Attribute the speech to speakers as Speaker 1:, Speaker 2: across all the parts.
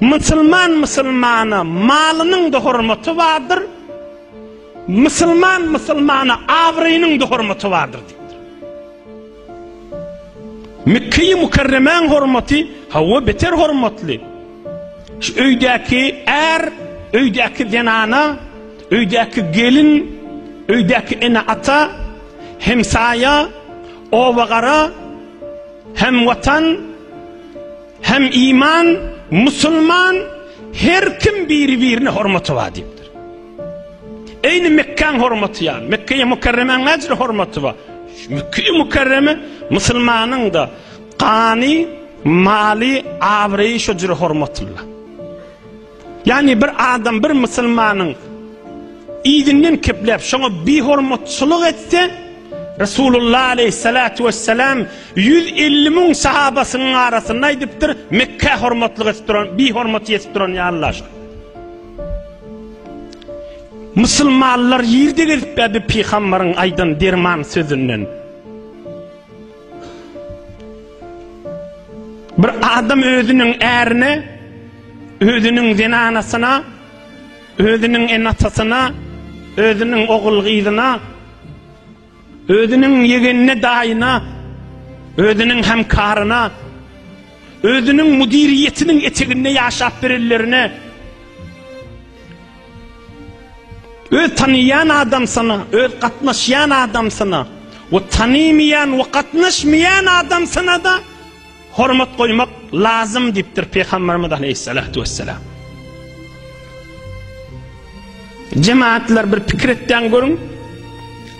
Speaker 1: Müslümana malının da hürmeti vardır. Müslümana avrayının da hürmeti vardır. Mekke-i Mükerremen hürmeti hava beter hürmetli. Öydeki öydeki zenana, öydeki gelin, öydeki ene ata, hemsaya, ovagara, hem vatan, hem iman, Müslüman, her kim birbirine hürmeti vadiptir. Aynı Mekke'nin hürmeti yani. Mekke-i Mükerremen ecri hürmeti var. Mekke-i Mükerreme, Müslümanın da qani, mali, avreyi şu cürü hürmetullah. Yani bir adam, bir Müslümanın idinden keplep, şuna bir hürmetçılık etse, Resulullah aleyhissalatu vesselam 150.000 sahabasının arasında ediptir, Mekke hürmetlik ettiren, bir hürmet ettiren ya Allah aşkına. Müslümanlar yerde gelip bir peygamberin aydan derman sözünden. Bir adam özünün erine, özünün zenanasına, özünün enatasına, özünün oğul gıydına, özünün yegenine dayına, özünün hemkarına, özünün müdiriyetinin eteğinde yaşap verirlerine, öz tanıyan adam sana, öz katnaşyan adam sana, ve tanımayan ve katnaşmayan adam sana da hürmet koymak lazım diptir Peygamberimiz aleyhissalatu vesselam. Cemaatler bir fikretten görün.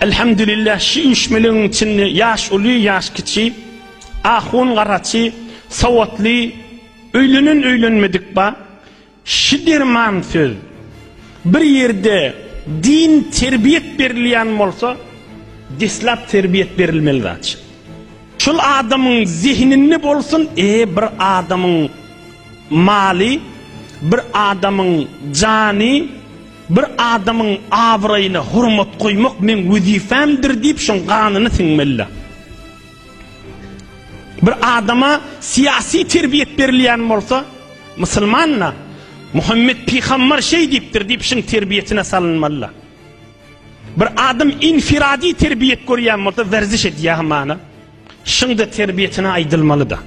Speaker 1: Elhamdülillah şu 3 milyon içinde yaş ulu yaş kiçi, ahun garaçı, savatlı, öylünmedik ba, şidirman söz. Bir yerde din terbiyet verilen olsa, dislap terbiyet verilmeli zaten. Şul adamın zihnini bolsun, bir adamın mali, bir adamın cani, bir adamın avrayına hürmet koymak men vazifemdir deyip şun kanını sinmeli. Bir adama siyasi terbiyet verilen olsa, Müslümanla Muhammed Peygamber şey deyiptir deyip şun terbiyetine salınmalı. Bir adam infiradi terbiyet koruyan olsa verziş ediyor mana. Şun da terbiyetine aydılmalı da.